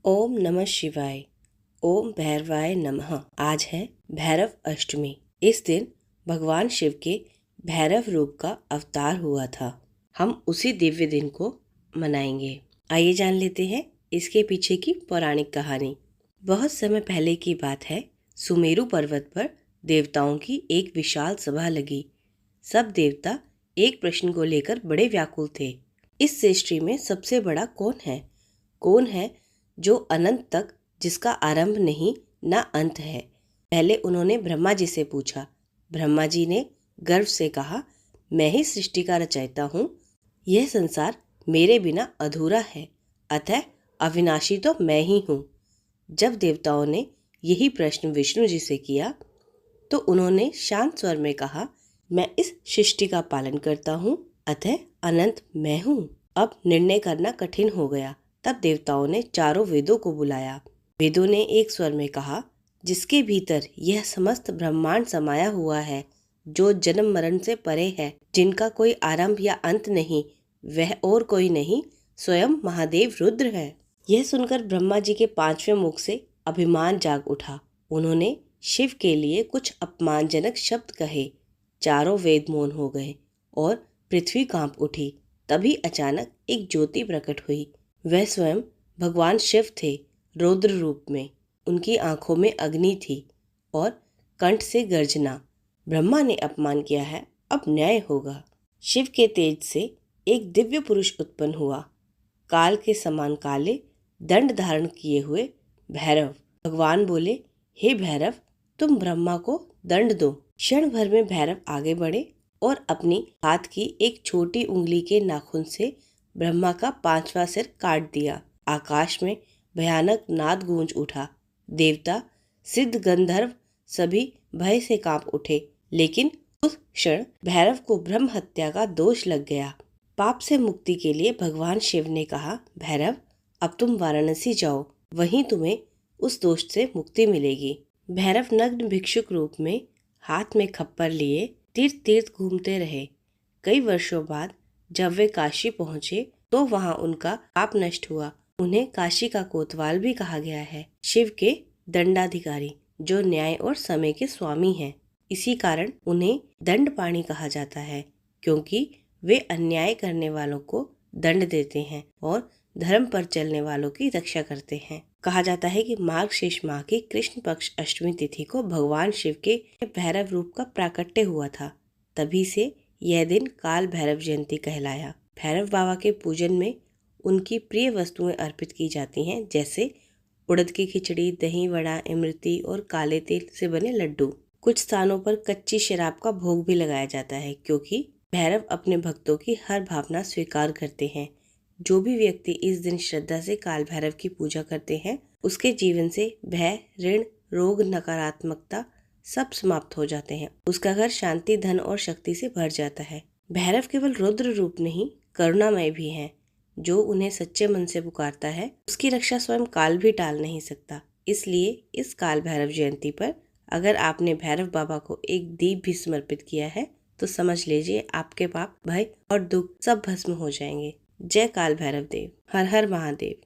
ओम नमः शिवाय। ओम भैरवाय नमः। आज है भैरव अष्टमी। इस दिन भगवान शिव के भैरव रूप का अवतार हुआ था। हम उसी दिव्य दिन को मनाएंगे। आइए जान लेते हैं इसके पीछे की पौराणिक कहानी। बहुत समय पहले की बात है। सुमेरु पर्वत पर देवताओं की एक विशाल सभा लगी। सब देवता एक प्रश्न को लेकर बड़े व्याकुल थे। इस सृष्टि में सबसे बड़ा कौन है? कौन है जो अनंत तक, जिसका आरंभ नहीं न अंत है? पहले उन्होंने ब्रह्मा जी से पूछा। ब्रह्मा जी ने गर्व से कहा, मैं ही सृष्टि का रचयिता हूँ। यह संसार मेरे बिना अधूरा है, अतः अविनाशी तो मैं ही हूँ। जब देवताओं ने यही प्रश्न विष्णु जी से किया तो उन्होंने शांत स्वर में कहा, मैं इस सृष्टि का पालन करता हूँ, अतः अनंत मैं हूँ। अब निर्णय करना कठिन हो गया। तब देवताओं ने चारों वेदों को बुलाया। वेदों ने एक स्वर में कहा, जिसके भीतर यह समस्त ब्रह्मांड समाया हुआ है, जो जन्म मरण से परे है, जिनका कोई आरंभ या अंत नहीं, वह और कोई नहीं, स्वयं महादेव रुद्र है। यह सुनकर ब्रह्मा जी के पांचवें मुख से अभिमान जाग उठा। उन्होंने शिव के लिए कुछ अपमानजनक शब्द कहे। चारों वेद मौन हो गए और पृथ्वी कांप उठी। तभी अचानक एक ज्योति प्रकट हुई। वह स्वयं भगवान शिव थे, रौद्र रूप में। उनकी आंखों में अग्नि थी और कंठ से गर्जना। ब्रह्मा ने अपमान किया है, अब न्याय होगा। शिव के तेज से एक दिव्य पुरुष उत्पन्न हुआ, काल के समान काले दंड धारण किए हुए भैरव। भगवान बोले, हे भैरव, तुम ब्रह्मा को दंड दो। क्षण भर में भैरव आगे बढ़े और अपनी हाथ की एक छोटी उंगली के नाखून से ब्रह्मा का पांचवा सिर काट दिया। आकाश में भयानक नाद गूंज उठा। देवता, सिद्ध, गंधर्व सभी भय से कांप उठे। लेकिन उस क्षण भैरव को ब्रह्म हत्या का दोष लग गया। पाप से मुक्ति के लिए भगवान शिव ने कहा, भैरव, अब तुम वाराणसी जाओ, वहीं तुम्हें उस दोष से मुक्ति मिलेगी। भैरव नग्न भिक्षुक रूप में हाथ में खप्पर लिए तीर्थ तीर्थ घूमते रहे। कई वर्षों बाद जब वे काशी पहुँचे तो वहाँ उनका पाप नष्ट हुआ। उन्हें काशी का कोतवाल भी कहा गया है, शिव के दंडाधिकारी, जो न्याय और समय के स्वामी हैं। इसी कारण उन्हें दंडपाणी कहा जाता है, क्योंकि वे अन्याय करने वालों को दंड देते हैं और धर्म पर चलने वालों की रक्षा करते हैं। कहा जाता है कि मार्गशीर्ष माह की कृष्ण पक्ष अष्टमी तिथि को भगवान शिव के भैरव रूप का प्राकट्य हुआ था। तभी से यह दिन काल भैरव जयंती कहलाया। भैरव बाबा के पूजन में उनकी प्रिय वस्तुएं अर्पित की जाती हैं, जैसे उड़द की खिचड़ी, दही वड़ा, इमरती और काले तेल से बने लड्डू। कुछ स्थानों पर कच्ची शराब का भोग भी लगाया जाता है, क्योंकि भैरव अपने भक्तों की हर भावना स्वीकार करते हैं। जो भी व्यक्ति इस दिन श्रद्धा से काल भैरव की पूजा करते हैं, उसके जीवन से भय, ऋण, रोग, नकारात्मकता सब समाप्त हो जाते हैं। उसका घर शांति, धन और शक्ति से भर जाता है। भैरव केवल रुद्र रूप नहीं, करुणामय भी है। जो उन्हें सच्चे मन से पुकारता है, उसकी रक्षा स्वयं काल भी टाल नहीं सकता। इसलिए इस काल भैरव जयंती पर अगर आपने भैरव बाबा को एक दीप भी समर्पित किया है तो समझ लीजिए आपके पाप, भय और दुख सब भस्म हो जाएंगे। जय काल भैरव देव। हर हर महादेव।